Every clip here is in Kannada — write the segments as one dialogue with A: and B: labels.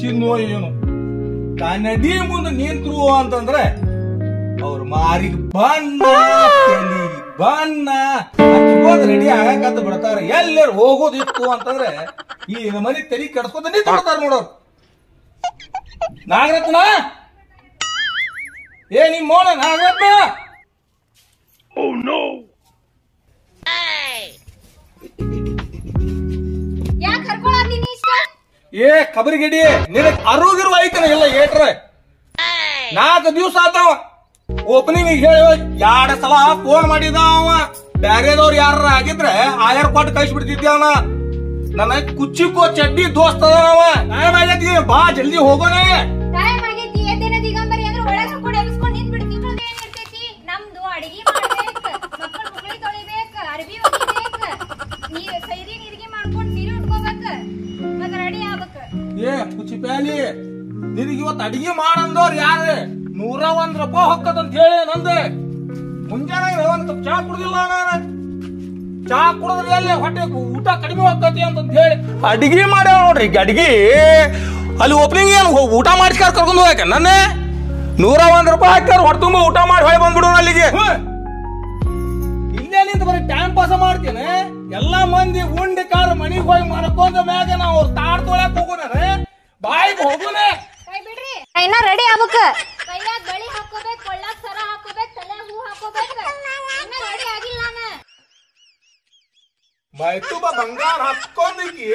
A: ಕಳ್ಸಿದ್ನೋ ಏನು ಕನ್ನಡಿ ಮುಂದೆ ನಿಂತ್ರು ಅಂತಂದ್ರೆ ಅವ್ರ ಮಾರಿಗೆ ಬಣ್ಣ ತಲಿಗೆ ಬಣ್ಣ ಹಚ್ಕೋದ್ ರೆಡಿ ಆಗಕಂತ ಬಿಡ್ತಾರ. ಎಲ್ಲರೂ ಹೋಗೋದಿತ್ತು ಅಂತಂದ್ರೆ ಈ ಮನೆ ತಲಿ ಕೆಡ್ಸ್ಕೊತ ನಿಂತು ಬಿಡ್ತಾರ ನೋಡೋರು. ನಾಗರತ್ನ ಏ ನಿಮ್ ಮೋಣ ನಾಗರತ್ನ ಏ ಕಬರಿಗಿಡಿ ನಿನಗ್ ಅರುಗಿರುವ ಐತನ ಇಲ್ಲ ಏಟ್ರ 4 ದಿವ್ಸ ಆತಾವ ಓಪನಿಂಗ್ ಹೇಳಿ 2 ಸಲ ಫೋನ್ ಮಾಡಿದ ಅವ. ಬ್ಯಾರೇದವ್ರು ಯಾರ ಆಗಿದ್ರೆ ಆಯರ್ ಕೊಟ್ಟು ಕಳಿಸ್ಬಿಡ್ತಿದ್ದೆ ಅವನ. ನನ್ನ ಕುಚ್ಚಿಕೋ ಚಡ್ಡಿ ದೋಸ್ತ ಅವ. ಟೈಮ್ ಆಗೈತಿ ಬಾ ಜಲ್ದಿ ಹೋಗೋಣ.
B: ನಮ್ದು ಅಡಿಗೆ ಮಾಡ್ಬೇಕು, ಮಕ್ಕಳು ಮುಕ್ಳಿ ತೊಳಿಬೇಕು, ಅರ್ಬಿ ಒಗಿಬೇಕು, ನೀರ್ ಸೈರಿ ನೀರಿಗೆ ಮಾಡ್ಕೊಂಡು ಸೀರೆ ಉಟ್ಕೋಬೇಕು, ಮತ್ತೆ ರೆಡಿ ಆಗ್ಬೇಕು.
A: ಏ ಕುಚ್ಚಿ ಪ್ಯಾಲಿ ನಿನಗೆ ಇವತ್ತು ಅಡಿಗೆ ಮಾಡಂದವ್ರು ಯಾರು? 101 ರೂಪಾಯಿ ಹೊಕ್ಕದಂತ ಹೇಳಿ ನಂದೆ. ಮುಂಜಾನೆ ಒಂದ್ ಕಪ್ ಚಾ ಕುಡ್ದಿಲ್ಲ ನಾನು. ಚಾ ಕುಡಿದ್ರೆ ಎಲ್ಲಿ ಹೊಟ್ಟೆ ಊಟ ಕಡಿಮೆ ಹೋಗ್ತತಿ ಅಂತ ಹೇಳಿ ಅಡಿಗೆ ಮಾಡ್ಯಾವ ನೋಡ್ರಿ. ಅಡಿಗೆ ಅಲ್ಲಿ ಓಪನಿಂಗ್ ಏನು ಊಟ ಮಾಡಿಸ್ಕಾರ ಕರ್ಕೊಂಡು ಹೋಗಕ್ಕೆ ನನ್ನೇ 101 ರೂಪಾಯಿ ಹಾಕ್ತಾರ. ಹೊಟ್ಟೆ ತುಂಬ ಊಟ ಮಾಡಿ ಹೊಳೆ ಬಂದ್ಬಿಡು ಅಲ್ಲಿಗೆ. ಇಲ್ಲೇ ನಿಂತ ಬರೀ ಟೈಮ್ ಪಾಸ ಮಾಡ್ತೇನೆ. ಎಲ್ಲಾ ಮಂದಿ ಉಂಡಿ ಕಾರ ಮನಿಗೆ ಹೋಗಿ ಮಾಡ್ಕೊಂಡ ಮ್ಯಾಗ ನಾವು ಅವ್ರ ತಾಡ್ ತೊಳ್ಯಾಕ ಹೋಗೋಣ. ಬಾಯಿಗೆ ಹೋಗೋಣ.
B: ಕೈ ಬಿಡ್ರಿ, ಇನ್ನ ರೆಡಿ ಆಗ್ಬೇಕು. ಕೈಯಾಗ ಬಳಿ ಹಾಕೋಬೇಕು, ಕೊಳ್ಳಾಗ ಸರ ಹಾಕೋಬೇಕು, ತಲೆ ಹೂ ಹಾಕೋಬೇಕು. ಇನ್ನ ರೆಡಿ ಆಗಿಲ್ಲ ನಾನು.
A: ಮೈತುಬ ಬಂಗಾರ ಹಾಕೊಂಡಿದ್ದಿ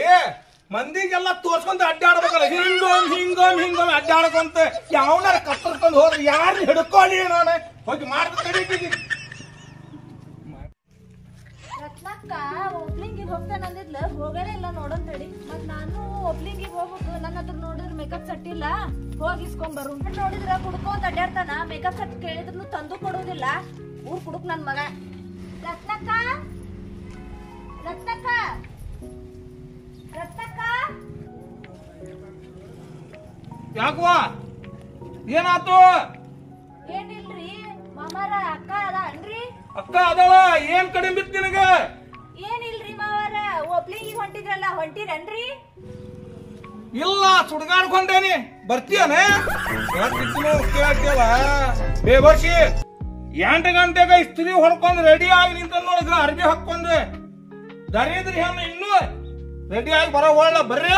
A: ಮಂದಿಗೆಲ್ಲ ತೋರ್ಸ್ಕೊಂತ ಅಡ್ಡಾಡ್ಬೇಕಲ್ಲ. ಹಿಂಗೊಮ್ಮೆ ಅಡ್ಡಾಡ್ಕೊಂತ ಯಾವನಾರ ಕತ್ತರ್ಕೊಂಡು ಹೋದ್ರೆ ಯಾರು ಹಿಡ್ಕೊಳ್ಳಿ ನಾನು ಹೋಗಿ ಮಾಡ್ಬೇಕು.
B: ರತ್ನಕ್ಕ ಓಪ್ಲಿಂಗಿಗೆ ಹೋಗ್ತಾನೆ ಅಂದಿದ್ಲ, ಹೋಗಲೇ ಇಲ್ಲ ನೋಡೋನ್ ತಡಿ. ಮತ್ ನಾನು ಓಪ್ಲಿಂಗಿಗೆ ಹೋಗ್ಬೇಕು, ನನ್ನ ಹತ್ರ ನೋಡಿದ್ರೆ ಮೇಕಪ್ ಸೆಟ್ ಇಲ್ಲ, ಹೋಗಿ ಇಸ್ಕೊಂಡ್ ಬರು. ನೋಡಿದ್ರ ಕುಡ್ಕೊಂತ ಅಡ್ಡಾಡ್ತಾನ, ಮೇಕಪ್ ಸೆಟ್ ಕೇಳಿದ್ರು ತಂದು ಕೊಡೋದಿಲ್ಲ. ಊರ್ ಕುಡುಕ್ ನನ್ ಮಗ. ರತ್ನಕ್ಕ ರತ್ನಕ್ಕ ರತ್ನಕ್ಕ
A: ಯಾಕವಾ ಏನಾತು?
B: ಏನಿಲ್ರಿ ಮಾಮಾರ, ಅಕ್ಕ ಅದ ಅನ್ರಿ?
A: ಅಕ್ಕ ಅದಳ. ಏನ್ ಕಡಿಮೆ ಬಿತ್ತು ನಿನಗ?
B: ಏನಿಲ್ರಿ ಮಾವಾರ, ಓಪ್ಲಿಂಗಿಗೆ ಹೊಂಟಿದ್ರಲ್ಲ, ಹೊಂಟಿರನ್ರಿ?
A: ಇಲ್ಲ ಸುಡ್ಗಾಡ್ಕೊಂಡೇನಿ. ಬರ್ತೀಯನೆ ಕೇಳ್ತೇವ ಬೇಬರ್ಸಿ 8 ಗಂಟೆಗೆ ಇಸ್ತ್ರಿ ಹೊಡ್ಕೊಂಡ್ ರೆಡಿ ಆಗಿ ನಿಂತ ನೋಡಿದ್ರ ಅರ್ಬಿ ಹಾಕೊಂಡ್ ದರಿದ್ರ ಹೆಣ್ಣು ಇನ್ನೂ ರೆಡಿ ಆಗಿ ಬರೋ ಒಳ್ಳೆ ಬರೇ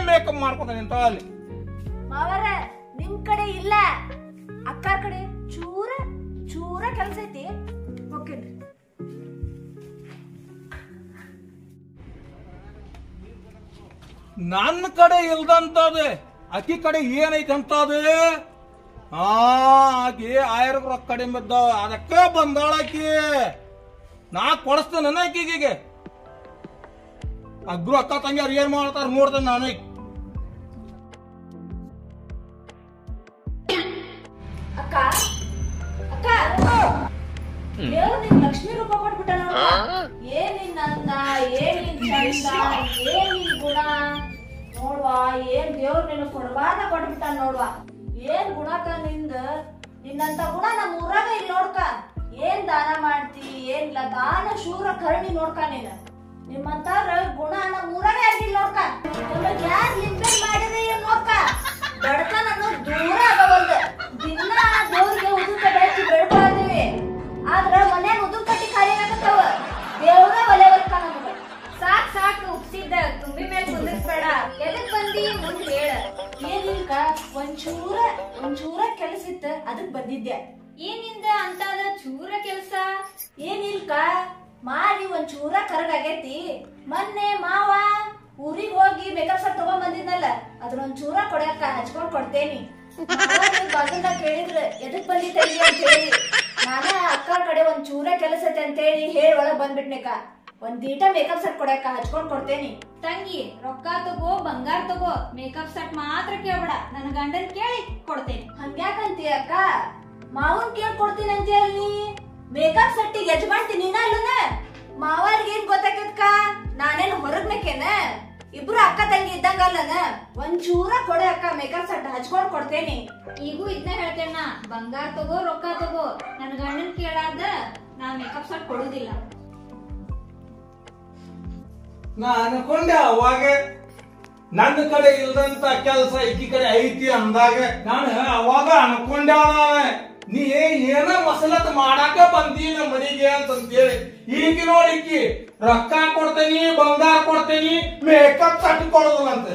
A: ಮೇಕಪ್ ಮಾಡ್ಕೊಂಡ ನಿಂತ ಅಲ್ಲಿ.
B: ಮಾವಾರ ನಿಮ್ ಕಡೆ ಇಲ್ಲ, ಅಕ್ಕ ಕಡೆ ಚೂರ ಕೆಲ್ಸ ಐತಿ. ಓಕೆನ್ರಿ.
A: ನನ್ನ ಕಡೆ ಇಲ್ದಂತದ ಅಕ್ಕಿ ಕಡೆ ಏನೈತಿ ಅಂತದ. ಆಕಿ ಆಯರ್ ರೊಕ್ಕ ಕಡಿಮೆ ಬಿದ್ದಾವ, ಅದಕ್ಕ ಬಂದಾಳ ಆಕಿ. ನಾ ಕೊಡಿಸ್ತೇನೆ ಆಕಿಗೆ. ಅಗ್ರು ಅಕ್ಕ ತಂಗಿಯವ್ರು ಏನ್ ಮಾಡ್ತಾರ ನೋಡ್ತೇನೆ ನಾನು.
B: ಅಕ್ಕ ಅಕ್ಕ ದೇವ್ರು ನಿನ್ ಲಕ್ಷ್ಮಿ ರೂಪ ಕೊಟ್ಬಿಟ್ಟ ನೋಡ. ಏನಿನ್ ಅಂದ, ಏನಿನ್ ಚಂದ, ಏನಿನ್ ಗುಣ ನೋಡ್ವಾ. ಏನ್ ದೇವ್ರು ನಿನ್ನ ಕೊಡ್ಬಾರ್ದ ಕೊಟ್ಬಿಟ್ಟ ನೋಡ್ವಾ. ಏನ್ ಗುಣಕ ನಿಂದ, ನಿನ್ನಂತ ಗುಣ ನಮ್ ಊರಾಗ ಇಲ್ಲಿ ನೋಡ್ಕ. ಏನ್ ದಾನ ಮಾಡ್ತಿ, ಏನಿಲ್ಲ ದಾನ ಶೂರ ಕರ್ಣಿ ನೋಡ್ಕ ನೀನ್. ನಿಮ್ಮಂತಾರ ಗುಣ ನಮ್ ಊರಾಗ ಆಗಿಲ್ಲ ನೋಡ್ಕ. ನಮಗ್ ಯಾರ್ ಲಿಂಪೇನ್ ಮಾಡಿದ್ರೆ ಏನ್ ನೋಡ್ಕ. ಬಡತನ ಅನ್ನೋದು ದೂರ ಆಗವಲ್ದ. ದಿನ ದೇವ್ರಿಗೆ ಉದುಕ ಬೆಳಚಿ ಬೆಳ್ಕೊಳ್ತೀವಿ, ಆದ್ರ ಮನ್ಯಾಗ ಉದುಕ್ ಕಟ್ಟಿ ಖಾಲಿ ಆಗತ್ತವ. ದೇವ್ರ ಒಲೆ ವರ್ಕ ನಮಗ. ಸಾಕು ಉಪ್ಸಿದ್ದ ತುಂಬಿ ಮೇಲೆ ಕುಂದಿಸ್ಬೇಡ. ಎದಕ್ ಬಂದಿ ಮುಂದ್ ಹೇಳ. ಏನಿಲ್ಕ ಒಂಚೂರ ಕೆಲಸ ಇತ್ತ, ಅದಕ್ ಬಂದಿದ್ದೆ. ಏನಿಂದ ಅಂತಾದ ಚೂರ ಕೆಲ್ಸ? ಏನಿಲ್ಕ ಮಾರಿ ಒಂಚೂರ ಕರಗಾಗೈತಿ. ಮೊನ್ನೆ ಮಾವ ಊರಿಗ್ ಹೋಗಿ ಮೇಕಪ್ ಸೆಟ್ ತಗೊಂಡ್ ಬಂದಿದ್ನಲ್ಲ, ಅದ್ರ ಒಂಚೂರ ಕೊಡಕ ಹಚ್ಕೊಂಡ್ ಕೊಡ್ತೇನಿ. ಬಾಗಿಲ್ದಾಗ ಕೇಳಿದ್ರ ಎದಕ್ ಬಂದಿದ್ದ ಅಂತ ಹೇಳಿ, ನಾನ ಅಕ್ಕ ಕಡೆ ಒಂಚೂರ ಕೆಲಸ ಐತೆ ಅಂತ ಹೇಳಿ ಒಳಗ್ ಬಂದ್ಬಿಟ್ನೇಕ. ಒಂದ್ ದೀಟ ಮೇಕಪ್ ಸೆಟ್ ಕೊಡಕ ಹಚ್ಕೊಂಡ್ ಕೊಡ್ತೇನಿ. ತಂಗಿ ರೊಕ್ಕ ತಗೋ, ಬಂಗಾರ ತಗೋ, ಮೇಕಪ್ ಸೆಟ್ ಮಾತ್ರ ಕೇಳ್ಬೇಡ. ನನ್ನ ಗಂಡನ್ ಕೇಳಿ ಕೊಡ್ತೇನೆ. ಹಂಗ್ಯಾಕಂತೀಯ ಅಕ್ಕ? ಮಾವನ್ ಕೇಳಿ ಕೊಡ್ತೀನಿ ಅಂತ ಹೇಳಿ ಮೇಕಪ್ ಸೆಟ್ಟಿಗೆ ಯಜಮಾನ್ತಿ ನೀನ ಅಲ್ಲನ? ಮಾವಾರ್ಗ ಏನ್ ಗೊತ್ತಾಕತ್ಕ? ನಾನೇನ್ ಹೊರಗ್ ಮೇಕೇನ? ಇಬ್ರು ಅಕ್ಕ ತಂಗಿ ಇದ್ದಂಗಲ್ಲನ? ಒಂಚೂರ ಕೊಡೆ ಅಕ್ಕ, ಮೇಕಪ್ ಸೆಟ್ ಹಚ್ಕೊಂಡ್ ಕೊಡ್ತೇನಿ. ಈಗೂ ಇದನ್ನ ಹೇಳ್ತೇನ, ಬಂಗಾರ ತಗೋ, ರೊಕ್ಕ ತಗೋ, ನನ್ ಗಂಡನ್ ಕೇಳಾದ ನಾ ಮೇಕಪ್ ಸೆಟ್ ಕೊಡುದಿಲ್ಲ.
A: ನಾ ಅನ್ಕೊಂಡೆ ಅವಾಗ ನನ್ನ ಕಡೆ ಇಲ್ದಂತ ಕೆಲಸ ಈಕಿ ಕಡೆ ಐತಿ ಅಂದಾಗ ನಾನು ಅವಾಗ ಅನ್ಕೊಂಡ ನೀ ಏನ ಮಸಲತ್ ಮಾಡಾಕ ಬಂದೀನ ಮನಿಗೆ ಅಂತಂತೇಳಿ ಈಕಿ ನೋಡಿಕಿ ರೊಕ್ಕ ಕೊಡ್ತೇನಿ ಬಂಗಾರ ಕೊಡ್ತೇನಿ ಮೇಕಪ್ ಸಟ್ ಕೊಡೋದಿಲ್ಲ ಅಂತ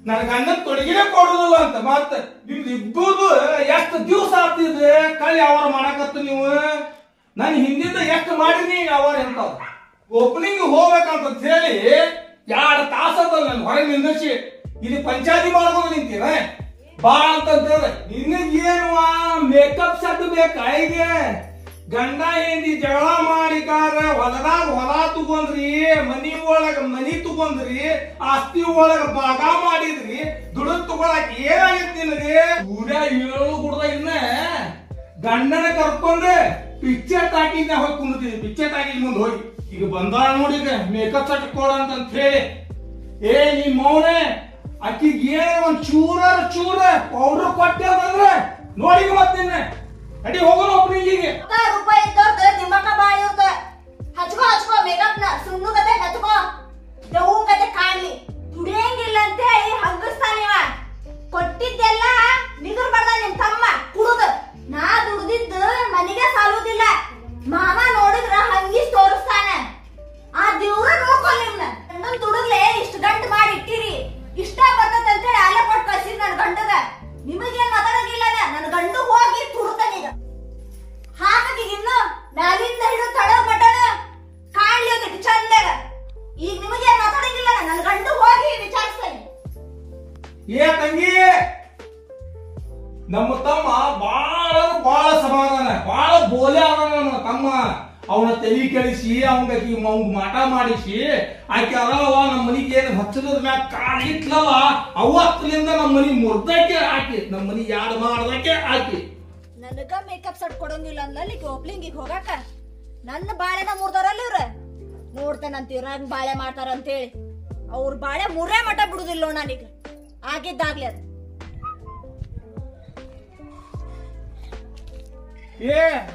A: ನನ್ನ ಗಂಡನ ತೊಡಗಿನೇ ಕೊಡೋದಿಲ್ಲ ಅಂತ ಮತ್ತ ನಿಮ್ದು ಇಬ್ಬರು ಎಷ್ಟು ದಿವ್ಸ ಆಗ್ತಿದ್ರೆ ಕಳಿ ಅವರ ಮಾಡಕತ್ತ ನೀವು ನಾನು ಹಿಂದಿಂದ ಎಷ್ಟು ಮಾಡಿನಿ ಅವರ ಎಂತ ಓಪನಿಂಗ್ ಹೋಗ್ಬೇಕಂತ ಹೇಳಿ 2 ತಾಸದಲ್ಲ ನನ್ ಹೊರಗೆ ನಿಂದಿಸಿ ಇಲ್ಲಿ ಪಂಚಾಯತಿ ಮಾಡ್ಬೋದು ನಿಂತೀರ ಬಾ ಅಂತಂದ್ರೆ ನಿನಗೇನು ಮೇಕಪ್ ಸೆಟ್ ಬೇಕಾ ಈಗ ಗಂಡ ಹೆಂಡಿ ಜಗಳ ಮಾಡಿಕಾರ ಹೊಲದಾಗ ಹೊಲ ತಗೊಂಡ್ರಿ ಮನಿ ಒಳಗ ಮನಿ ತಗೊಂಡ್ರಿ ಆಸ್ತಿ ಒಳಗ ಭಾಗ ಮಾಡಿದ್ರಿ ದುಡ್ಡು ತಗೊಳಕ್ ಏನಾಗೈತಿ ನಿನಗೆ ಸೂರ್ಯ 7 ಗುಡ್ದ ಇನ್ನ ಗಂಡನ ಕರ್ಕೊಂಡ್ ಪಿಕ್ಚರ್ ಟಾಕಿನ ಹೋಗಿ ಕುಂದಿದ್ವಿ ಪಿಕ್ಚರ್ ಟಾಕಿ ಮುಂದೆ ಹೋಗಿ ಈಗ ಬಂದಾಳ ನೋಡಿ ಈಗ ಮೇಕಪ್ ಸೆಟ್ ಕೊಡಂತ ಹೇಳಿ ನೀ ಮೌನೆ ಅಕ್ಕಿಗೆ ಏನೇ ಒಂದ್ ಚೂರ ಪೌಡರ್ ಕೊಟ್ಟೆ ಅಂದ್ರೆ ನೋಡಿ ಮತ್ತೆ ಅಡಿ ಹೋಗೋಣ ಒಬ್ಬನಿಗೆ
B: ರೂಪಾಯಿ ಇದ್ದವ್ರದ್ದು ನಿಮ್ಮಕ್ಕ ಬಾಳ ಇರ್ತ ಹಚ್ಕೋ ಮೇಕಪ್ ನ ಸುಣ್ಣು ಕತೆ ಹಚ್ಕೋ ದವು ಕತೆ ಕಾಣ್ಲಿ ದುಡಿಯಂಗಿಲ್ಲ ಅಂತ ಹೇಳಿ ಹಗ್ಗಿಸ್ತಾನಿವ ಕೊಟ್ಟಿದ್ದೆಲ್ಲ ನಿಗುರ್ ಬರ್ದ ನಿಮ್ ತಮ್ಮ ಕುಡುದ ನಾ ದುಡ್ದಿದ್ದು ಮನಿಗೆ ಸಾಲುದಿಲ್ಲ ಮಾಮ ನೋಡಿದ್ರ ಹಂಗಿ ತೋರಿಸ್ತಾನ ಆ ದೇವ್ರ ನೋಡ್ಕೊಲ್ ನಿಮ್ನ ನನ್ ದುಡುಗ್ಲೆ ಇಷ್ಟ ಗಂಟು ಮಾಡಿ ಇಟ್ಟಿರಿ ಇಷ್ಟ ಬರ್ತದ ಅಂತ ಹೇಳಿ ಅಲ್ಲೇ ಕೊಟ್ಟು ಕಳ್ಸಿರಿ ನನ್ ಗಂಡಗ ನಿಮಗೇನ್ ಮಾತಾಡಂಗಿಲ್ಲ ನನ್ ಗಂಡು ಹೋಗಿ ತುಡುತ್ತಾನೀಗ ಹಾಗಾಗಿ ಇನ್ನು ಮ್ಯಾಲಿಂದ ಹಿಡಿದು ತಳ ಮಟನ ಕಾಣ್ಲಿ ಅಂತ ಚಂದಾಗ ಈಗ ನಿಮಗೇನ್ ಮಾತಾಡಂಗಿಲ್ಲ ನನ್ ಗಂಡು ಹೋಗಿ ವಿಚಾರಿಸ್ತಾನೆ
A: ತಂಗಿ ನಮ್ಮ ತಮ್ಮ ಬಾಳ ಸಮಾಧಾನ ಬಾಳ ಬೋಲೆ ಆದ ನಮ್ಮ ತಮ್ಮ ಅವನ ತಲೆ ಕೆಡಿಸಿ ಅವಂಗ ಮಾಟ ಮಾಡಿಸಿ ಆಕೆ ಅದಾವ ನಮ್ಮ ಮನಿಗೆ ಏನ್ ಹಚ್ಚದ ಮ್ಯಾಗ ಕಾಲ್ ಇಟ್ಲವ ಅವತ್ತಲಿಂದ ನಮ್ಮ ಮನಿ ಮುರ್ದಕ್ಕೆ ಹಾಕಿ ನಮ್ಮ ಮನಿ ಯಾರು ಮಾಡ್ದಕ್ಕೆ ಹಾಕಿ
B: ನನಗ ಮೇಕಪ್ ಸೆಟ್ ಕೊಡಂಗಿಲ್ಲ ಅಂದಲ್ಲಿ ಓಪ್ಲಿಂಗಿಗೆ ಹೋಗಾಕ ನನ್ನ ಬಾಳೆನ ಮುರ್ದಾರಲ್ಲ ಇವ್ರ ನೋಡ್ತೇನಂತ ಇರಂಗ್ ಬಾಳೆ ಮಾಡ್ತಾರ ಅಂತೇಳಿ ಅವ್ರ ಬಾಳೆ ಮುರೇ ಮಠ ಬಿಡುದಿಲ್ಲ ನಾನೀಗ ಆಗಿದ್ದಾಗ್ಲಿ ಅದು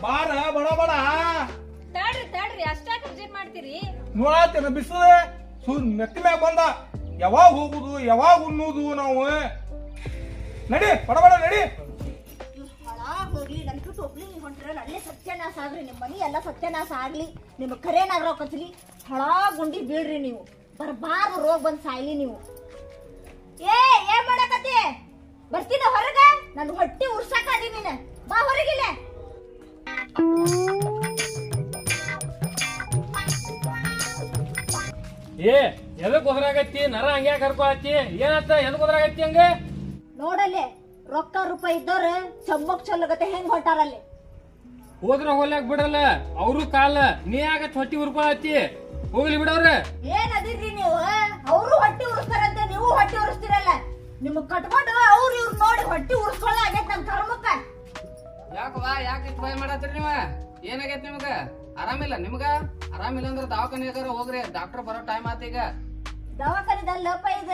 A: ಬಾರ ಬಡ ಬಡ
B: ತಾಡ್ರಿ ಅಷ್ಟಾಕ ವಿಸಿಟ್ ಮಾಡ್ತೀರಿ
A: ನೋಡತ್ತೇನ ಬಿಸಿಲು ನೆತ್ತಿ ಮ್ಯಾಗ ಬಂದ ಯಾವಾಗ ಹೋಗುದು ಯಾವಾಗ ಉಣ್ಣುದು ನಾವು ನಡಿ ಬಡ ನಡಿ
B: ಹೋಗ್ಲಿ ನನ್ ಬಿಟ್ಟು ಒಬ್ಳಿಗೆ ಹೊಂಟ್ರಲ್ಲ ಅಲ್ಲೇ ಸತ್ಯನಾಶ ಆಗ್ರಿ ನಿಮ್ ಮನಿ ಎಲ್ಲ ಸತ್ಯನಾಶ ಆಗ್ಲಿ ನಿಮ್ ಕರೇನಾಗ್ರ ಕತ್ಲಿ ಹಳ ಗುಂಡಿ ಬೀಳ್ರಿ ನೀವು ಬರ್ಬಾರ್ದು ರೋಗ ಬಂದ್ ಸಾಯ್ಲಿ ನೀವು ಏನ್ ಮಾಡಕತ್ತಿ ಬರ್ತೀನ ಹೊರಗ ನನ್ ಹೊಟ್ಟಿ ಉರ್ಸಾಕದಿ ನೀನ ಬಾ ಹೊರಗಿಲ್ಲ
C: ಎದಕ್ ಹೋದ್ರಾಗತ್ತಿ ನರ ಹಂಗ್ಯಾ ಕರ್ಕೊ ಹತ್ತಿ ಏನತ್ತ ಎದಕ್ ಹೋದ್ರಾಗತ್ತಿ ಹಂಗ
B: ನೋಡಲ್ಲೇ ರೊಕ್ಕ ರೂಪಾಯಿ ಇದ್ದವ್ರ ಚಮ್ಮಕ್ ಚಲ್ಲಗತ್ತೆ ಹೆಂಗ್ ಹೊಂಟಾರಲ್ಲಿ
C: ಹೋದ್ರ ಹೋಗ್ಲಾಕ್ ಬಿಡಲ್ಲ ಅವ್ರು ಕಾಲ ನೀ ಆಗತ್ ಹೊಟ್ಟಿ ಉರ್ಕೊಳತ್ತಿ ಹೋಗ್ಲಿ ಬಿಡವ್ರ
B: ಏನ್ ಅದಿರ್ರಿ ನೀವು ಅವರು ಹೊಟ್ಟಿ ಉರಿಸ್ತಾರಂತೆ ನೀವು ಹೊಟ್ಟಿ ಉರಿಸ್ತಿರಲ್ಲ ನಿಮಗ್ ಕಟ್ಕೊಂಡು ಅವ್ರು ಇವ್ರು ನೋಡಿ ಹೊಟ್ಟಿ ಉರಿಸ್ಕೊಳ್ಳ ಆಗೈತ್ ನಮ್ ಕರ್ಮಕ್ಕ
D: ಯಾಕವಾ ಯಾಕೆ ಇಷ್ಟು ಭಯ ಮಾಡತ್ತೀರಿ ನೀವ ಏನಾಗೈತ್ ನಿಮಗ ಆರಾಮಿಲ್ಲ ನಿಮ್ಗ ಆರಾಮಿಲ್ಲ ಅಂದ್ರ ದವಾಖಾನೆಗಾರ ಹೋಗ್ರಿ ಡಾಕ್ಟರ್ ಬರೋ ಟೈಮ್ ಆತ ಈಗ
B: ದವಾಖಾನಿದಲ್ಲಪ್ಪ ಈಗ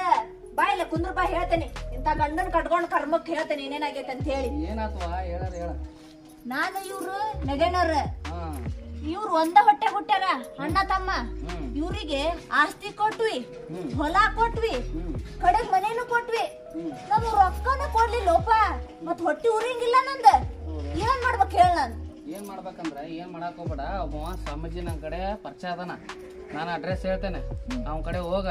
B: ಬಾಯಿಲ್ಲ ಕುಂದ್ರ ಬಾ ಹೇಳ್ತೇನೆ ಇಂತ ಗಂಡನ್ ಕಟ್ಕೊಂಡ್ ಕರ್ಮಕ್ ಹೇಳ್ತೇನೆ ಏನೇನಾಗೈತೆ ಅಂತ ಹೇಳಿ
D: ಏನಾತ್ವಾ ಹೇಳ
B: ನಾನು ಇವ್ರು ನಗೇನವ್ರ ಇವ್ರು ಒಂದ ಹೊಟ್ಟೆ ಹುಟ್ಟ್ಯಾರ ಅಣ್ಣ ತಮ್ಮ ಇವ್ರಿಗೆ ಆಸ್ತಿ ಕೊಟ್ವಿ ಹೊಲ ಕೊಟ್ವಿ ಕಡೆಗ್ ಮನೇನು ಕೊಟ್ವಿ ನಮ್ ರೊಕ್ಕನ ಕೊಡ್ಲಿಲ್ಲೋಪ ಮತ್ ಹೊಟ್ಟಿ ಉರಿಂಗಿಲ್ಲ ನಂದ ಏನ್ ಮಾಡ್ಬೇಕು ಹೇಳ ನಾನು
D: ಏನ್ ಮಾಡ್ಬೇಕಂದ್ರ ಏನ್ ಮಾಡಾಕ್ ಹೋಗ್ಬೇಡ ಒಬ್ಬ ಸ್ವಾಮೀಜಿ ನನ್ ಕಡೆ ಪರಿಚಯ ಅದಾನ ನಾನು ಅಡ್ರೆಸ್ ಹೇಳ್ತೇನೆ ಅವನ ಕಡೆ ಹೋಗ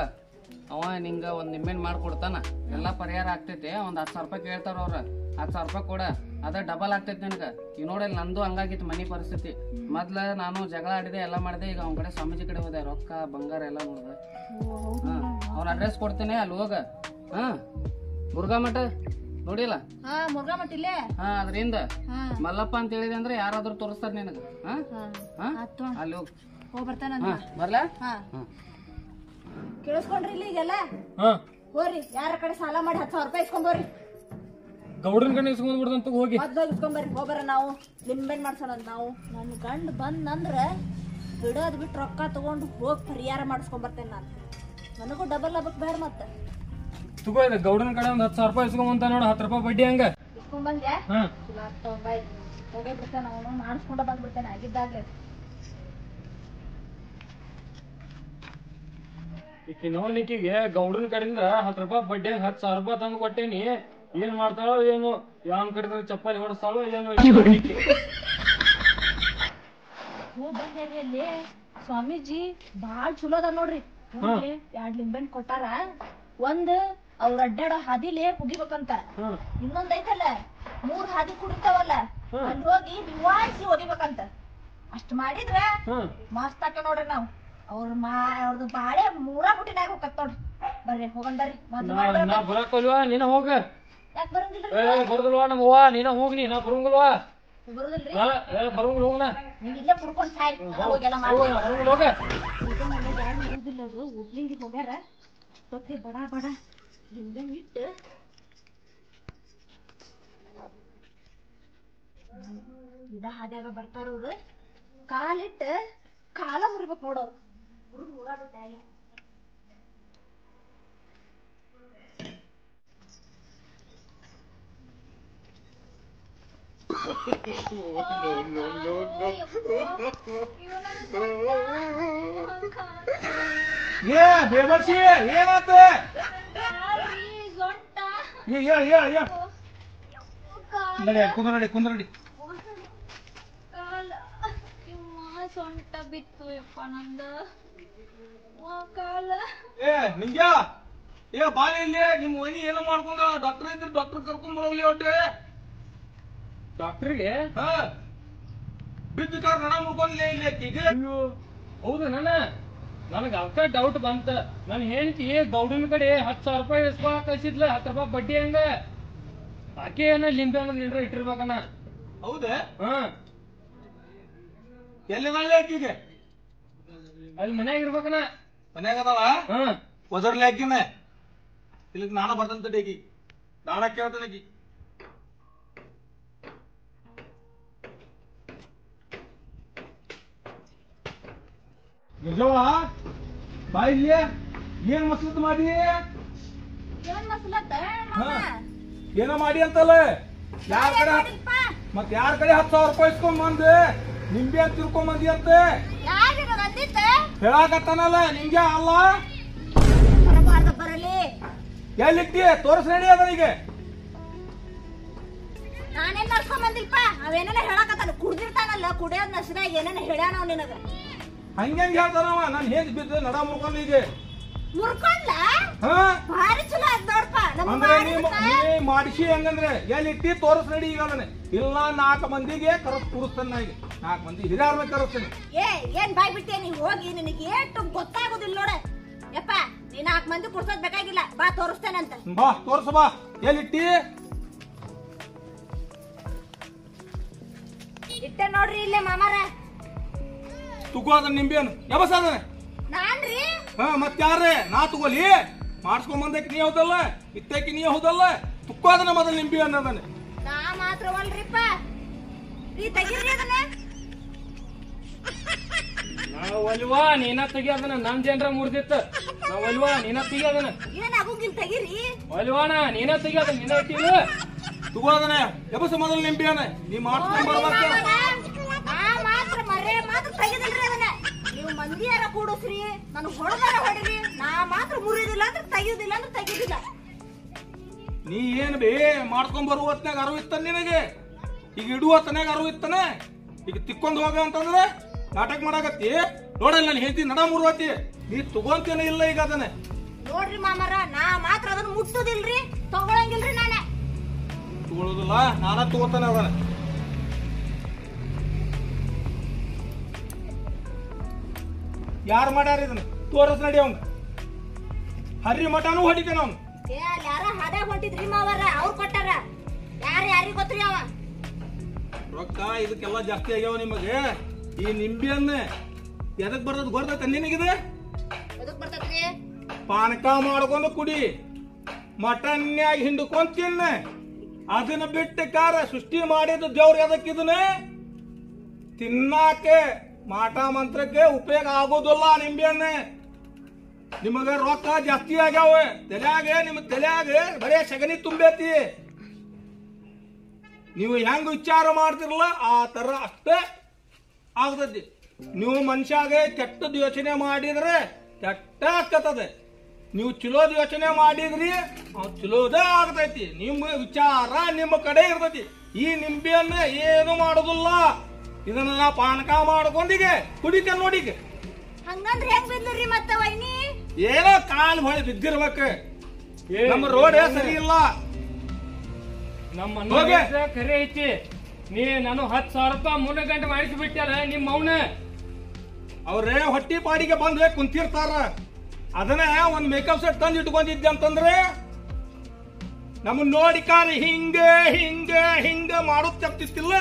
D: ಅವ ನಿಂಗ ಒಂದ್ ನಿಮ್ಮೆಣ್ ಮಾಡ್ಕೊಡ್ತಾನ ಎಲ್ಲಾ ಪರಿಹಾರ ಆಗ್ತೈತಿ ಒಂದ್ 10,000 ರೂಪಾಯಿ ಕೇಳ್ತಾರ ಅವ್ರ 10,000 ರೂಪಾಯಿ ಕೊಡ ಅದ ಡಬಲ್ ಆಗ್ತೈತಿ ನಿನಗ ಈಗ ನೋಡಲ್ ನಂದು ಹಂಗಾಗಿತ್ತು ಮನಿ ಪರಿಸ್ಥಿತಿ ಮೊದ್ಲ ನಾನು ಜಗಳ ಆಡಿದೆ ಎಲ್ಲಾ ಮಾಡಿದೆ ಈಗ ಅವ್ನ ಕಡೆ ಸ್ವಾಮೀಜಿ ಕಡೆ ಹೋದೆ ರೊಕ್ಕ ಬಂಗಾರ ಎಲ್ಲಾ ನೋಡ್ದೆ ಅವ್ನ ಅಡ್ರೆಸ್ ಕೊಡ್ತೇನೆ ಅಲ್ಲಿ ಹೋಗ ಮುರುಘಾ ಮಠ ನೋಡಿಲ್ಲ
B: ಮುರುಘಾ ಮಠ ಇಲ್ಲೇ
D: ಅದ್ರಿಂದ ಮಲ್ಲಪ್ಪ ಅಂತ ಹೇಳಿದೆ ಅಂದ್ರೆ ಯಾರಾದ್ರೂ ತೋರಿಸ್ತಾರ ನಿನಗ ಅಲ್ಲಿ
B: ಹೋಗ್ ಬರ್ತಾನ
D: ಬರ್ಲಾ
B: ಕೇಳಿಸ್ಕೊಂಡ್ರಿ ಇಲ್ಲಿ ಈಗೆಲ್ಲ ಹೋರಿ ಯಾರ ಕಡೆ ಸಾಲ ಮಾಡಿ 10,000 ರೂಪಾಯಿ ಇಸ್ಕೊಂಬರ್ರಿ
C: ಗೌಡ್ರನ್ ಕಡೆ ಇಸ್ಕೊಂಡ್ ಬಿಡ್ದಂತ ಹೋಗಿ
B: ಇಸ್ಕೊಂಬರ್ರಿ ಹೋಗ್ಬರ ನಾವು ಲಿಂಬೆನ್ ಮಾಡ್ಸೋಣ ನಾವು ನನ್ ಗಂಡ್ ಬಂದಂದ್ರ ಬಿಡೋದ್ ಬಿಟ್ಟು ರೊಕ್ಕ ತಗೊಂಡು ಹೋಗಿ ಪರಿಹಾರ ಮಾಡಿಸ್ಕೊಂಡ್ ಬರ್ತೇನೆ ನಾನು ನನಗೂ ಡಬಲ್ ಆಗ್ಬೇಕು ಬೇಡ ಮತ್ತೆ
C: ತಗೋ ಗೌಡನ ಕಡೆ ಒಂದ್ 10,000 ರೂಪಾಯಿ ಇಸ್ಕೊಂಬಂತ ನೋಡ 10 ರೂಪಾಯಿ ಬಡ್ಡಿ ಹಂಗ
B: ಇಸ್ಕೊಂಬಂದ್ಯಾ ಹೋಗೇ ಬಿಡ್ತೇನೆ ಅವನು ಮಾಡಿಸ್ಕೊಂಡ ಬಂದ್ಬಿಡ್ತೇನೆ ಆಗಿದ್ದಾಗ್ಲೇ
C: ಈಕಿ ನೋಡ್ಲಿಕ್ಕಿಗೆ ಗೌಡ್ರನ್ ಕಡೆಯಿಂದ 10 ರೂಪಾಯಿ ಬಡ್ಡಿ 10,000 ರೂಪಾಯಿ ತಂದು ಕೊಟ್ಟೇನಿ. ಏನ್ ಮಾಡ್ತಾಳೋ ಏನು, ಯಾವನ್ ಕಡೆ ಚಪ್ಪಲಿ ಹೊಡಿಸ್ತಾಳೋ ಏನು.
B: ಬಂದೇರಿ ಅಲ್ಲಿ ಸ್ವಾಮೀಜಿ ಬಾಳ್ ಚಲೋ ಅದ ನೋಡ್ರಿ. 2 ಲಿಂಬೆಹಣ್ಣು ಕೊಟ್ಟಾರ. ಒಂದ್ ಅವ್ರ ಅಡ್ಡಾಡೋ ಹಾದಿಲೇ ಮುಗಿಬೇಕಂತ, ಇನ್ನೊಂದ್ ಐತಲ್ಲ 3 ಹಾದಿ ಕುಡಿತಾವಲ್ಲ ಅಲ್ಲಿ ಹೋಗಿ ನಿವಾರಿಸಿ ಹೋಗಿಬೇಕಂತ. ಅಷ್ಟ್ ಮಾಡಿದ್ರ ಮಸ್ತ್ ಆಕ ನೋಡ್ರಿ. ನಾವ್ ಅವ್ರದ್ದು ಬಾಳೆ 3 ಬುಟ್ಟಿನಾಗ ಹೋಗತ್ ನೋಡ್ರಿ. ಬರ್ರಿ ಹೋಗನ್ ಬರ್ರಿ.
C: ನಾ ಬರಕಲ್ವಾ, ನೀನ ಹೋಗ.
B: ಯಾಕೆ ಬರಂಗಿಲ್ರಿ?
C: ಬರೋದಿಲ್ವಾ ನಮ್ಮವ್ವ, ನೀನ ಹೋಗ್ನಿ. ನಾ ಬರಂಗಿಲ್ವಾ?
B: ಬರುದಿಲ್ರಿ?
C: ಬರಂಗಿಲ್ಲ ಹೋಗ್ನ.
B: ನೀವ್ ಇಲ್ಲೇ ಕುಡ್ಕೊಂಡ್ ಸಾಯ್. ಹೋಗೆಲ್ಲ
C: ಬರಂಗಿಲ್ಲ ಹೋಗ.
B: ಒಬ್ಲಿಂಗಿ ಹೋಗ್ಯಾರ. ತೊಟ್ಟಿ ಬಡ ಬಡ ಲಿಂಬೆ ಇಟ್ಟು ಇದ ಹಾದ್ಯಾಗ ಬರ್ತಾರವ್ರು. ಕಾಲಿಟ್ಟು ಕಾಲ ಮುರಿಬೇಕು ನೋಡೋರು. ಓಡಾಡುತ್ತೆ
A: ಏ ಬೇಬರ್ಸಿ ಏನಾತ? ಕುಂದ್ರಡಿ.
B: ಸೊಂಟ ಬಿತ್ತು ಯಪ್ಪ ನಂದ ಕಾಲ.
A: ಏ ನಿಂಗ್ಯಾ ಏ ಬಾಲಿ ಇಲ್ಲಿ ನಿಮ್ ಮನಿ ಏನೋ ಮಾಡ್ಕೊಂಡ ಡಾಕ್ಟರ್ ಇದ್ರೆ ಡಾಕ್ಟರ್ ಕರ್ಕೊಂಡ್ ಬರೋಗ್ಲಿ ಒಟ್ಟೆ.
C: ಡಾಕ್ಟ್ರಿಗೆ
A: ಬಿದ್ದು ಕಾರ್ ನಡ ಮುಡ್ಕೊಂಡ್ಲೇ ಇಲ್ಲಿ ಅಕ್ಕಿಗೆ.
C: ಅಯ್ಯೋ ಹೌದು ನನಗ ಅಕ್ಕ ಡೌಟ್ ಬಂತ. ನನ್ ಹೆಂಡತಿ ಗೌಡನ ಕಡೆ 10,000 ರೂಪಾಯಿ ಇಸ್ಕೊಳ ಕಳ್ಸಿದ್ಲ. 10 ರೂಪಾಯಿ ಬಡ್ಡಿ ಹಂಗ ಆಕೆ ಏನ ಲಿಂಬೆ ಹಣ್ಣು ಇಟ್ಟಿರ್ಬೇಕನ್ನ.
A: ಹೌದೇ?
C: ಹಾ
A: ಎಲ್ಲಿದಾಳೆ ಅಕ್ಕಿಗೆ?
C: ಅಲ್ಲಿ ಮನ್ಯಾಗ ಇರ್ಬೇಕನ.
A: ಮನ್ಯಾಗ ಅದಾಳ?
C: ಹಾ
A: ಒದರ್ಲಿ ಅಕ್ಕಿನ ಇಲ್ಲಿ ನಾಣ ಬರ್ತಂತ ಡೇಕಿ ನಾಣ ಕೇಳ್ತಾನೆ ಅಕ್ಕಿ. ಗಿರ್ಜವ್ವ ಬಾ ಇಲ್ಲಿ. ಏನ್ ಮಸಲತ್ ಮಾಡಿ?
B: ಏನ್ ಮಸಲತ್ತ?
A: ಏನೋ ಮಾಡಿ ಅಂತಲ್ಲ. ಯಾರ ಕಡೆ ಮತ್ ಯಾರ ಕಡೆ 10,000 ರೂಪಾಯಿ ಇಸ್ಕೊಂಡ್ ಬಂದೆ ನಿಂಬೆ ಅಂತ ತಿರ್ಕೊಂಡ್ ಬಂದಿ ಅಂತ ಹೇಳಾಕತ್ತಾನಲ್ಲ. ನಿಂಗೆ ಅಲ್ಲ
B: ಬರಲಿ
A: ಎಲ್ಲಿಟ್ಟಿ ತೋರ್ಸ್ ರೆಡಿ ಅದ ಈಗ.
B: ನಾನೇನ್ ನಡ್ಸ್ಕೊಂಡ್ ಬಂದಿಲ್ಪ. ಅವೇನ ಹೇಳಾಕತ್ತಾನ ಕುಡ್ದಿರ್ತಾನಲ್ಲ, ಕುಡಿಯೋದ್ ನಶದಾಗ ಏನೇನ ಹೇಳ್ಯಾನ ಅವ್ ನಿನಗ.
A: ಹಂಗಂಗ ಹೇಳ್ತಾನವ. ನಾನ್ ಹೇಗ್ ಬಿದ್ದು ನಡ ಮುರ್ಕೊಂಡ್ ಈಗ
B: ಮುರ್ಕೊಂಡ್ಲ ಭಾರಿ ಚಲೋ ಆಯ್ತು ನೋಡ್ಪ.
A: ಅಂದ್ರೆ ನೀ ಮಾಡಿಸಿ ಹಂಗಂದ್ರೆ ಎಲ್ಲಿಟ್ಟಿ ತೋರ್ಸ್ ರೆಡಿ ಈಗ ಅದನ್ನ. ಇಲ್ಲ 4 ಮಂದಿಗೆ ಕರಸ್ ಕುಡಿಸ್ತಾನ. ಈಗ 4 ಮಂದಿ ಹಿರಿಯರ್ನ ಕರೆಸ್ತಾನೆ.
B: ಏನ್ ಬಾಯ್ ಬಿಟ್ಟೆ ನೀ ಹೋಗಿ. ನಿನಗೆ ಏಟು ಗೊತ್ತಾಗೋದಿಲ್ಲ ನೋಡ ಯಪ್ಪ. ನೀ 4 ಮಂದಿ ಕುಡ್ಸೋದ್ ಬೇಕಾಗಿಲ್ಲ. ಬಾ ತೋರಿಸ್ತೇನಂತ.
A: ಬಾ ತೋರ್ಸ ಬಾ. ಎಲ್ಲಿಟ್ಟಿ?
B: ಇಟ್ಟೆ ನೋಡ್ರಿ ಇಲ್ಲೇ ಮಾಮಾರ.
A: ತುಕೋ ಅದನ್ನ ನಿಂಬೆನು ಯಾವಸ ಅದನ್ನ?
B: ನಾನ್ರಿ
A: ಮತ್ ಯಾರೇ ನಾ ತಗೋಲಿ? ಮಾಡ್ಸ್ಕೊಂಡ್ ಬಂದಕ್ಕೆ ನೀ ಹೌದಲ್ಲ, ಇತ್ತಕ್ಕೆ ನೀ ಹೌದಲ್ಲ. ತುಕ್ಕೋ ಅದನ್ನ ಮೊದಲು ನಿಂಬೆ ಅನ್ನೋದನ್ನ.
B: ನಾ ಮಾತ್ರವಲ್ರಿಪ್ಪ. ನೀ ತೆಗಿರಿ ಅದನ್ನ.
C: ನಾವಲ್ವಾ ನೀನ ತೆಗಿಯೋದನ್ನ. ನಮ್ ಜನರ ಮುರ್ದಿತ್ತ. ನಾವಲ್ವಾ ನೀನ ತೆಗಿಯೋದನ್ನ.
B: ಏನಾಗೋಗಿಲ್ ತೆಗಿರಿ.
C: ಅಲ್ವಾಣ ನೀನ ತೆಗಿಯೋದನ್ನ. ನೀನ ಇಟ್ಟಿಲ್ಲ
A: ತುಗೋ ಅದನ್ನ ಎಬಸ ಮೊದಲು ನಿಂಬೆ ಅನ್ನ. ನೀ ಮಾಡ್ಸ್ಕೊಂಡ್ ಬರ್ಬೇಕು.
B: ನಾ ಮಾತ್ರ ಮರೆ ಮಾತ್ರ ತೆಗಿದಿಲ್ರಿ ಅದನ್ನ. ನೀವು ಮಂದಿಯಾರ ಕೂಡಿಸ್ರಿ, ನಾನು ಹೊಡೆದಾರ ಹೊಡಿರಿ. ನಾ ಮಾತ್ರ ಮುರಿದಿಲ್ಲ ಅಂದ್ರೆ ತೆಗಿಯೋದಿಲ್ಲ ಅಂದ್ರೆ ತೆಗಿಯೋದಿಲ್ಲ.
A: ನೀ ಏನ್ ಬೇ ಮಾಡ್ಕೊಂಡ್ ಬರುವ ಹೊತ್ನಾಗ ಅರಿವು ಇತ್ತಾನ ನಿನಗೆ? ಈಗ ಇಡುವ ಹೊತ್ನಾಗ ಅರಿವು ಇತ್ತಾನ? ಈಗ ತಿಕ್ಕೊಂಡ್ ಹೋಗ ಅಂತಂದ್ರೆ ನಾಟಕ ಮಾಡಾಕತ್ತಿ. ನೋಡಲ್ಲ ನಾನು ಹೇಳ್ತೀನಿ ನಡ ಮುರುವತ್ತಿ. ನೀ ತಗೊಂತೇನೆ ಇಲ್ಲ ಈಗ ಅದನ್ನ.
B: ನೋಡ್ರಿ ಮಾಮಾರ, ನಾ ಮಾತ್ರ ಅದನ್ನ ಮುಟ್ಟುದಿಲ್ರಿ, ತಗೊಳಂಗಿಲ್ರಿ. ನಾನೇ
A: ತಗೊಳುದಿಲ್ಲ, ನಾನ ತಗೋತಾನೆ ಅದನ್ನ. ಯಾರು ಮಾಡ್ಯಾರ ಇದನ್ನ ತೋರಸ್ ನಡಿ. ಅವ್ನು ಹರಿ ಮಠನೂ ಹೊಡಿತೇನೆ ಅವ್ನು.
B: ಅಲ್ಲಿ ಯಾರ ಹಾದ್ಯಾಗ ಹೊಂಟಿದ್ರಿ ಮಾವಾರ, ಅವ್ರು ಕೊಟ್ಟಾರ. ಯಾರಿಗ್ ಗೊತ್ತ್ರಿ ಅವ?
A: ರೊಕ್ಕ ಇದಕ್ಕೆಲ್ಲ ಜಾಸ್ತಿ ಆಗ್ಯಾವ ನಿಮಗೆ. ಈ ನಿಂಬೆಯನ್ನ ಎದಕ್ ಬರ್ತದ ಗೊತ್ತೈತೆ ನಿನಗಿದೆ?
B: ಎದಕ್ ಬರ್ತೈತ್ರಿ?
A: ಪಾನಕ ಮಾಡ್ಕೊಂಡು ಕುಡಿ, ಮಟನ್ಯಾಗ ಹಿಂಡ್ಕೊಂಡ್ ತಿನ್ನ. ಅದನ್ನ ಬಿಟ್ಟು ಕಾರ ಸೃಷ್ಟಿ ಮಾಡಿದ ದೇವ್ರ ಎದಕ್ಕಿದನ ತಿನ್ನಾಕೆ ಮಾಟ ಮಂತ್ರಕ್ಕೆ ಉಪಯೋಗ ಆಗೋದಿಲ್ಲ. ನಿಂಬೆಯನ್ನ ನಿಮಗ ರೊಕ್ಕ ಜಾಸ್ತಿ ಆಗ್ಯಾವ. ನಿಮ್ಮ ತಲೆಯಾಗ ಬರೇ ಸಗಣಿ ತುಂಬೈತಿ. ನೀವು ಹೆಂಗ್ ವಿಚಾರ ಮಾಡ್ತಿರಲ್ಲ ಆ ತರ ಅಷ್ಟೇ ಆಗ್ತತಿ. ನೀವು ಮನುಷ್ಯಾಗ ಕೆಟ್ಟದ್ ಯೋಚನೆ ಮಾಡಿದ್ರೆ ಕೆಟ್ಟ ಆಕತದೆ. ನೀವು ಚಲೋದ್ ಯೋಚನೆ ಮಾಡಿದ್ರಿ ಅವ್ನು ಚಲೋದೇ ಆಗ್ತೈತಿ. ನಿಮ್ಮ ವಿಚಾರ ನಿಮ್ಮ ಕಡೆ ಇರ್ತೈತಿ. ಈ ನಿಂಬೆಯನ್ನ ಏನು ಮಾಡೋದಿಲ್ಲ. ಇದನ್ನ ನಾ ಪಾನಕ ಮಾಡ್ಕೊಂದಿಗೆ ಕುಡಿಕೆ ನೋಡಿಕ.
B: ಹಂಗಂದ್ರೆ ಹೆಂಗ್ ಬಿದ್ದ್ರಿ ಮತ್ತ ವೈನಿ?
A: ಏನೋ ಕಾಲ್ ಹೊಳಿ ಬಿದ್ದಿರ್ಬೇಕ. ನಮ್ಮ ರೋಡ್ ಸರಿ ಇಲ್ಲ.
C: ನಮ್ಮ
A: ಹೋಗೆ.
C: ಕರೆ ಐತಿ. ನೀ ನಾನು 10,000 ರೂಪಾಯಿ ಮುನ್ನಗಂಟೆ ಮಾಡಿಸಿ ಬಿಟ್ಟಲ್ಲ ನಿಮ್ಮ ಮೌನ.
A: ಅವ್ರೇ ಹೊಟ್ಟಿ ಪಾಡಿಗೆ ಬಂದ್ರೆ ಕುಂತಿರ್ತಾರ. ಅದನ್ನ ಒಂದ್ ಮೇಕಪ್ ಸೆಟ್ ತಂದು ಇಟ್ಕೊಂಡಿದ್ದೆ ಅಂತಂದ್ರೆ ನಮ್ಮನ್ನ ನೋಡಿ ಕಾಲ ಹಿಂಗೆ ಹಿಂಗೆ ಹಿಂಗೆ ಮಾಡೋದ್ ತಪ್ಪಿಸ್ತಿಲ್ಲ.